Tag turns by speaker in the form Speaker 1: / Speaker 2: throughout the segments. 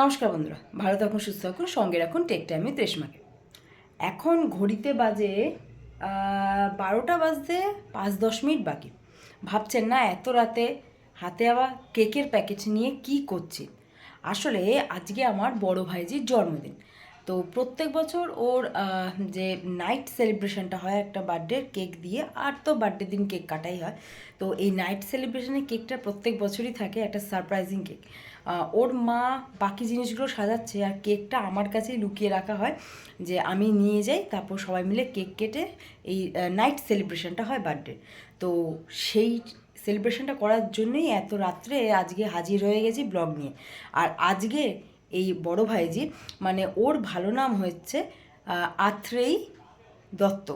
Speaker 1: নমস্কার বন্ধুরা, ভালো থাকুন, সুস্থ থাকুন, সঙ্গে রাখুন টেক টাইমে রেশমাকে। এখন ঘড়িতে বাজে 12টা বাজতে 5-10 মিনিট বাকি। ভাবছেন না এত রাতে হাতে আবার কেকের প্যাকেট নিয়ে কি করছি? আসলে আজকে আমার বড় ভাইজির জন্মদিন। তো প্রত্যেক বছর ওর যে নাইট সেলিব্রেশনটা হয় একটা বার্থডে কেক দিয়ে, আর তো বার্থডে দিন কেক কাটাই হয়। তো এই নাইট সেলিব্রেশনের কেকটা প্রত্যেক বছরই থাকে একটা সারপ্রাইজিং কেক। ওর মা বাকি জিনিসগুলো সাজাচ্ছে আর কেকটা আমার কাছেই লুকিয়ে রাখা হয়, যে আমি নিয়ে যাই, তারপর সবাই মিলে কেক কেটে এই নাইট সেলিব্রেশনটা হয় বার্থডে। তো সেই সেলিব্রেশনটা করার জন্যই এত রাত্রে আজকে হাজির হয়ে গেছি ব্লগ নিয়ে। আর আজকে এই বড় ভাইজি, মানে ওর ভালো নাম হচ্ছে আত্রেয়ী দত্ত।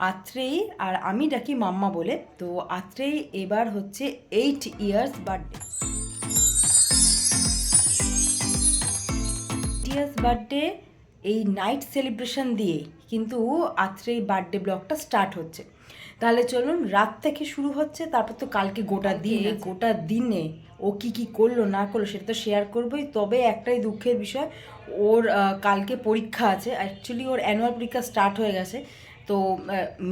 Speaker 1: আত্রেয়ী, আর আমি ডাকি মাম্মা বলে। তো আত্রেয়ী এবার হচ্ছে 8 ইয়ার্স বার্থডে। বার্থডে এই নাইট সেলিব্রেশন দিয়ে কিন্তু আত্রেয়ী বার্থডে ব্লগটা স্টার্ট হচ্ছে। তাহলে চলুন, রাত থেকে শুরু হচ্ছে, তারপর তো কালকে গোটা দিনে ও কি করলো না করলো সেটা তো শেয়ার করবোই। তবে একটাই দুঃখের বিষয়, ওর কালকে পরীক্ষা আছে। অ্যাকচুয়ালি ওর অ্যানুয়াল পরীক্ষা স্টার্ট হয়ে গেছে। তো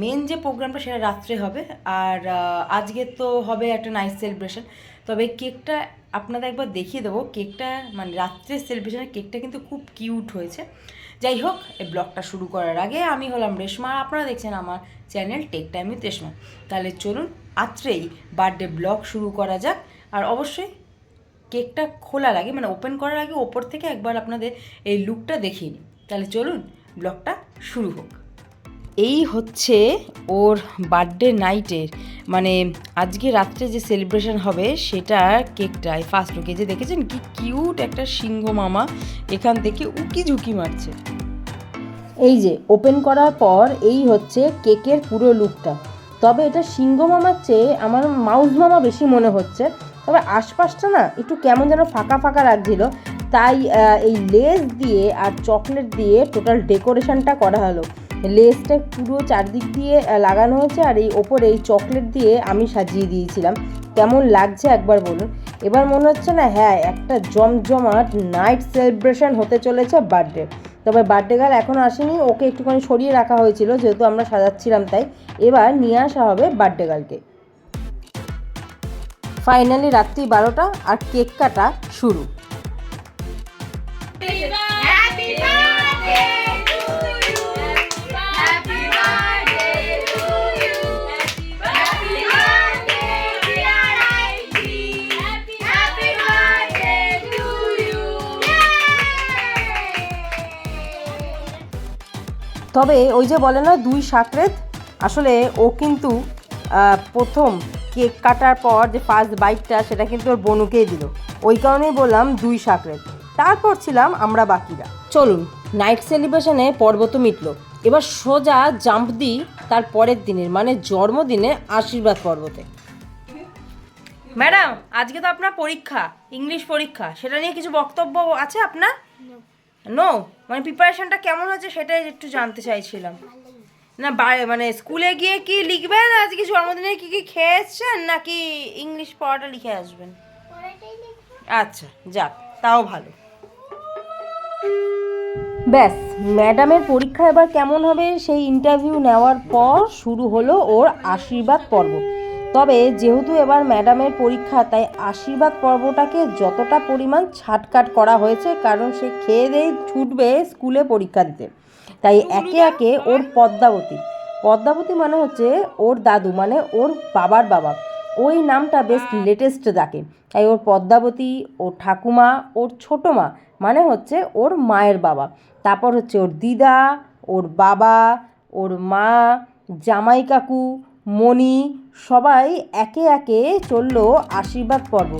Speaker 1: মেন যে প্রোগ্রামটা সেটা রাত্রে হবে, আর আজকে তো হবে একটা নাইট সেলিব্রেশন। তবে কেকটা আপনাদের একবার দেখিয়ে দেবো। কেকটা মানে রাত্রের সেলিব্রেশনের কেকটা কিন্তু খুব কিউট হয়েছে। যাই হোক, এই ব্লগটা শুরু করার আগে আমি হলাম রেশমা, আপনারা দেখছেন আমার channel tech time with Reshma. তাহলে চলুন আত্রেই বার্থডে ব্লগ শুরু করা যাক। আর অবশ্যই কেকটা খোলার আগে, মানে ওপেন করার আগে ওপর থেকে একবার আপনাদের এই লুকটা দেখিয়ে নিই। তাহলে চলুন ব্লগটা শুরু হোক। এই হচ্ছে ওর বার্থডে নাইটের, মানে আজকে রাত্রে যে সেলিব্রেশন হবে সেটার কেকটা। এই ফার্স্ট লুকে যে দেখেছেন কি কিউট একটা সিংহ মামা এখান থেকে উকি ঝুঁকি মারছে। এই যে ওপেন করার পর এই হচ্ছে কেকের পুরো লুকটা। তবে এটা সিংহ মামার চেয়ে আমার মাউস মামা বেশি মনে হচ্ছে। তবে আশপাশটা না একটু কেমন যেন ফাঁকা ফাঁকা লাগছিল, তাই এই লেস দিয়ে আর চকলেট দিয়ে টোটাল ডেকোরেশনটা করা হলো। লেসটা পুরো চারদিক দিয়ে লাগানো হয়েছে, আর এই ওপরে এই চকলেট দিয়ে আমি সাজিয়ে দিয়েছিলাম। কেমন লাগছে একবার বলুন। এবার মনে হচ্ছে না, হ্যাঁ, একটা জমজমাট নাইট সেলিব্রেশন হতে চলেছে বার্থডে। তবে বার্থডে গার্ল এখনও আসেনি, ওকে একটুখানি সরিয়ে রাখা হয়েছিল যেহেতু আমরা সাজাচ্ছিলাম, তাই এবার নিয়ে আসা হবে বার্থডে গার্লকে। ফাইনালি রাত্রি 12টা আর কেক কাটা শুরু। তবে ওই যে বলে না দুই সাকরেত, আসলে ও কিন্তু প্রথম কেক কাটার পর যে ফার্স্ট বাইটটা সেটা কিন্তু ওর বনুকেই দিল। ওই কারণেই বললাম দুই সাকরেত। তারপর ছিলাম আমরা বাকিরা। চলুন, নাইট সেলিব্রেশনে পর্ব তো মিটলো, এবার সোজা জাম্প দিই তার পরের দিনের, মানে জন্মদিনে আশীর্বাদ পর্বতে। ম্যাডাম, আজকে তো আপনার পরীক্ষা, ইংলিশ পরীক্ষা, সেটা নিয়ে কিছু বক্তব্য আছে আপনার? নো, মানে প্রিপারেশনটা কেমন হচ্ছে সেটাই একটু জানতে চাইছিলাম। না মানে স্কুলে গিয়ে কি লিখবেন, আজকে জন্মদিনে কি কি খেয়ে এসছেন, নাকি ইংলিশ পড়াটা লিখে আসবেন? আচ্ছা, যাক, তাও ভালো। ব্যাস, ম্যাডামের পরীক্ষা এবার কেমন হবে সেই ইন্টারভিউ নেওয়ার পর শুরু হলো ওর আশীর্বাদ পর্ব। তবে যেহেতু এবার ম্যাডামের পরীক্ষা, তাই আশীর্বাদ পর্বটাকে যতটা পরিমাণ ছাটকাট করা হয়েছে, কারণ সে খেয়ে দিয়ে ছুটবে স্কুলে পরীক্ষা দিতে। তাই একে একে ওর পদ্মাবতী মানে হচ্ছে ওর দাদু, মানে ওর বাবার বাবা। ওই নামটা বেশ লেটেস্ট ডাকে, তাই ওর পদ্মাবতী, ওর ঠাকুমা, ওর ছোটো মা মানে হচ্ছে ওর মায়ের বাবা। তারপর হচ্ছে ওর দিদা, ওর বাবা, ওর মা, জামাই কাকু, মণি, সবাই একে একে চললো আশীর্বাদ পর্ব।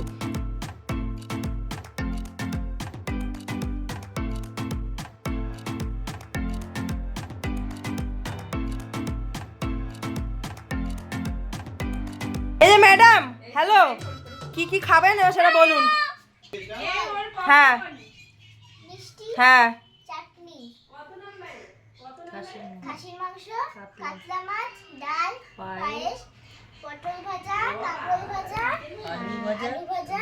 Speaker 1: এই যে ম্যাডাম, হ্যালো, কি কি খাবেন এবার সেটা বলুন। হ্যাঁ হ্যাঁ,
Speaker 2: চাটনি, খাসির মাংস, কাতলা মাছ, ডাল, পায়েস, পটল ভাজা, কাঁকরোল ভাজা, আলু ভাজা,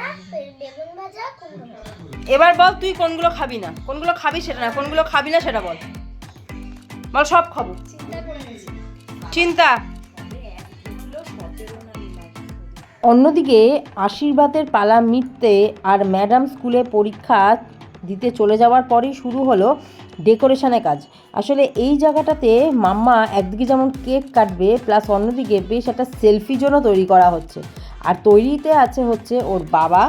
Speaker 2: বেগুন ভাজা, কুমড়ো ভাজা।
Speaker 1: এবার বল তুই কোনগুলো খাবি না, কোনগুলো খাবি সেটা না, কোনগুলো খাবি না সেটা বল। বল সব খাবো। চিন্তা। অন্যদিকে আশীর্বাদের পালা মিটতে আর ম্যাডাম স্কুলে পরীক্ষা দিতে চলে যাওয়ার পরেই শুরু হলো ডেকোরেশনের কাজ। আসলে এই জায়গাটাতে মাম্মা একদিকে যেমন কেক কাটবে, প্লাস অন্যদিকে বেশ একটা সেলফি জোনও তৈরি করা হচ্ছে। আর তৈরিতে আছে হচ্ছে ওর বাবা,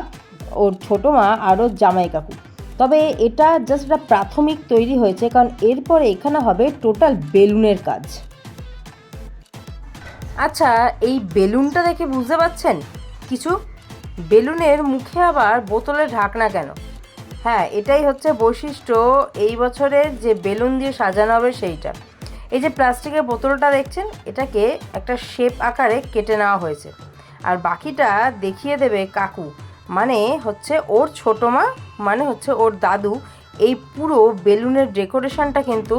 Speaker 1: ওর ছোটো মা আর ওর জামাই কাকু। তবে এটা জাস্ট একটা প্রাথমিক তৈরি হয়েছে, কারণ এরপরে এখানে হবে টোটাল বেলুনের কাজ। আচ্ছা, এই বেলুনটা দেখে বুঝতে পারছেন কিছু? বেলুনের মুখে আবার বোতলের ঢাকনা কেন? হ্যাঁ, এটাই হচ্ছে বৈশিষ্ট্য এই বছরের যে বেলুন দিয়ে সাজানো হবে সেইটা। এই যে প্লাস্টিকের বোতলটা দেখছেন, এটাকে একটা শেপ আকারে কেটে নেওয়া হয়েছে। আর বাকিটা দেখিয়ে দেবে কাকু, মানে হচ্ছে ওর ছোটো মা, মানে হচ্ছে ওর দাদু। এই পুরো বেলুনের ডেকোরেশনটা কিন্তু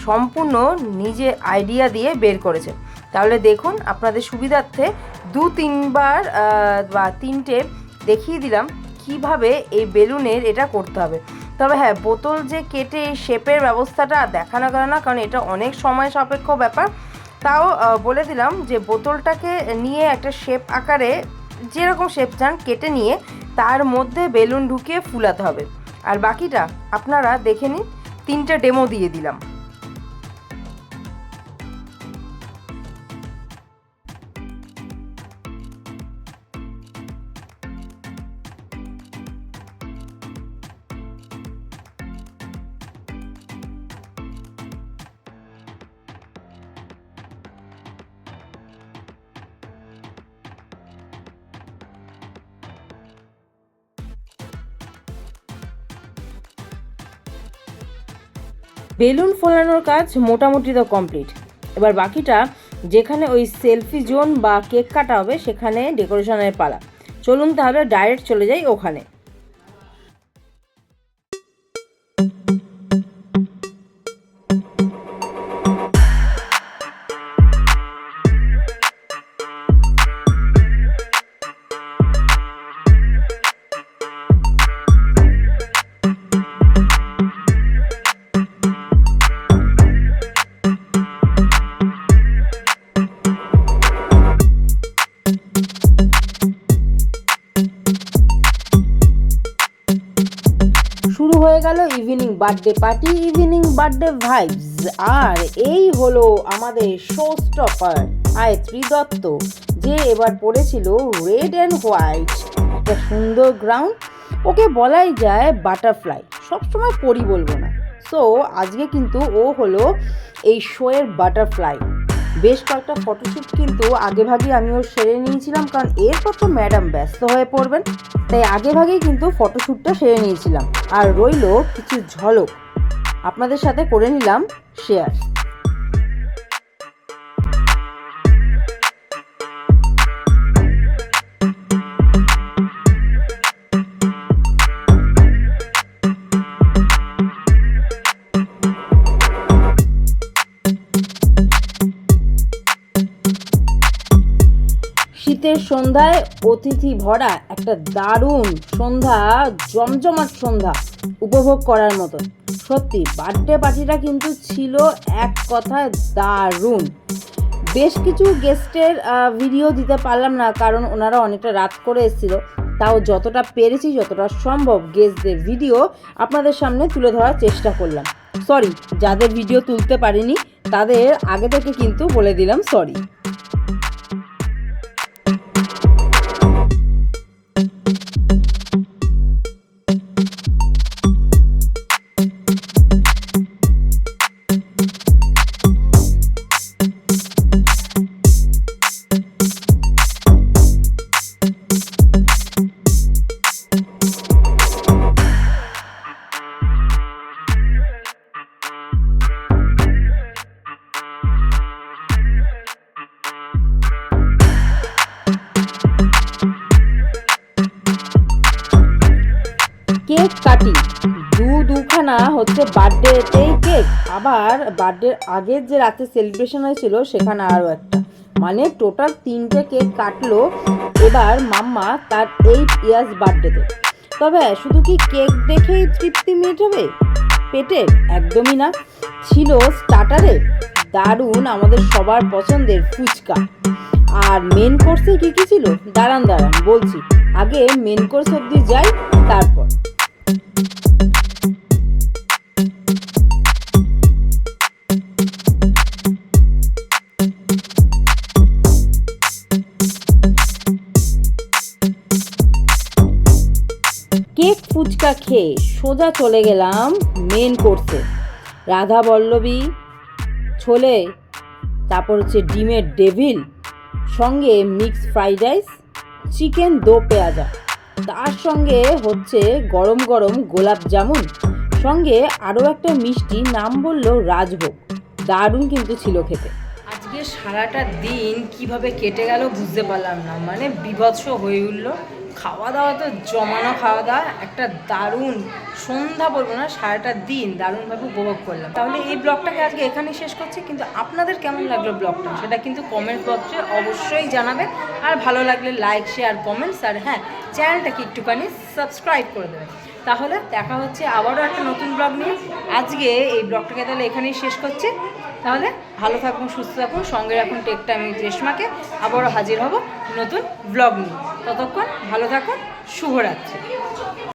Speaker 1: সম্পূর্ণ নিজে আইডিয়া দিয়ে বের করেছে। তাহলে দেখুন, আপনাদের সুবিধার্থে 2-3বার বা 3টে দেখিয়ে দিলাম কিভাবে এই বেলুনের এটা করতে হবে। তবে হ্যাঁ, বোতল যে কেটে এই শেপের ব্যবস্থাটা দেখানো গেল না, কারণ এটা অনেক সময় সাপেক্ষ ব্যাপার। তাও বলে দিলাম যে বোতলটাকে নিয়ে একটা শেপ আকারে, যেরকম শেপ চান কেটে নিয়ে তার মধ্যে বেলুন ঢুকিয়ে ফুলাতে হবে। আর বাকিটা আপনারা দেখে নিন, 3টে ডেমো দিয়ে দিলাম। বেলুন ফোলানোর কাজ মোটামুটি তো কমপ্লিট। এবার বাকিটা, যেখানে ওই সেলফি জোন বা কেক কাটা হবে সেখানে ডেকোরেশনের পালা। চলুন তাহলে ডাইরেক্ট চলে যাই ওখানে। শুরু হয়ে গেল evening birthday party, evening birthday vibes. আর এই হলো আমাদের শো স্টপার আয়ত্রী দত্ত, যে এবার পড়েছিল রেড অ্যান্ড হোয়াইট, একটা সুন্দর গ্রাউন্ড। ওকে বলাই যায় বাটারফ্লাই, সবসময় পরি বলবো না। সো আজকে কিন্তু ও হলো এই শোয়ের বাটারফ্লাই। বেশ কয়েকটা ফটোশ্যুট কিন্তু আগেভাগেই আমি ওর সেরে নিয়েছিলাম, কারণ এরপর তো ম্যাডাম ব্যস্ত হয়ে পড়বেন, তাই আগেভাগেই কিন্তু ফটোশ্যুটটা সেরে নিয়েছিলাম। আর রইল কিছু ঝলক, আপনাদের সাথে করে নিলাম শেয়ার। শীতের সন্ধ্যায় অতিথি ভরা একটা দারুণ সন্ধ্যা, জমজমাট সন্ধ্যা উপভোগ করার মতো। সত্যি বার্থডে পার্টিটা কিন্তু ছিল এক কথায় দারুণ। বেশ কিছু গেস্টের ভিডিও দিতে পারলাম না, কারণ ওনারা অনেকটা রাত করে এসেছিলো। তাও যতটা পেরেছি, যতটা সম্ভব গেস্টদের ভিডিও আপনাদের সামনে তুলে ধরার চেষ্টা করলাম। সরি, যাদের ভিডিও তুলতে পারিনি তাদের আগে থেকে কিন্তু বলে দিলাম সরি। কেক কাটিং দুখানা হচ্ছে বার্থডেতেই কেক, আবার বার্থডের আগের যে রাতে সেলিব্রেশন হয়েছিল সেখানে আরও একটা। মানে টোটাল 3টে কেক কাটলো এবার মাম্মা তার 8 ইয়ার্স বার্থডেতে। তবে শুধু কি কেক দেখেই তৃপ্তি মেটাবে পেটের? একদমই না, ছিল স্টার্টারে দারুণ আমাদের সবার পছন্দের ফুচকা। আর মেন কোর্সে কী কী ছিল দাঁড়ান বলছি, আগে মেন কোর্স অবধি যাই তারপর। কেক ফুচকা খেয়ে সোজা চলে গেলাম মেন কোর্সে। রাধা বল্লভী ছোলে, তারপর হচ্ছে ডিমের ডেভিল, সঙ্গে মিক্সড ফ্রাইড রাইস, চিকেন দো পেঁয়াজা, তার সঙ্গে হচ্ছে গরম গরম গোলাপ জামুন, সঙ্গে আরও একটা মিষ্টি, নাম বললো রাজভোগ। দারুণ কিন্তু ছিল খেতে। আজকে সারাটা দিন কিভাবে কেটে গেল বুঝতে পারলাম না, মানে বিভৎস হয়ে উঠলো। খাওয়া দাওয়া তো জমানো খাওয়া দাওয়া, একটা দারুণ সন্ধ্যা বলবো না, সারাটা দিন দারুণভাবে উপভোগ করলাম। তাহলে এই ব্লগটাকে আজকে এখানেই শেষ করছি, কিন্তু আপনাদের কেমন লাগলো ব্লগটা সেটা কিন্তু কমেন্ট বক্সে অবশ্যই জানাবেন। আর ভালো লাগলে লাইক, শেয়ার, কমেন্টস, আর হ্যাঁ, চ্যানেলটাকে একটুখানি সাবস্ক্রাইব করে দেবেন। তাহলে দেখা হচ্ছে আবারও একটা নতুন ব্লগ নিয়ে। আজকে এই ব্লগটাকে তাহলে এখানেই শেষ করছি। তাহলে ভালো থাকুন, সুস্থ থাকুন, সঙ্গে রাখুন টেক টাইম উইথ রেশমাকে। আবারও হাজির হব নতুন ব্লগ নিয়ে। ততক্ষণ ভালো থাকুন, শুভরাত্রি।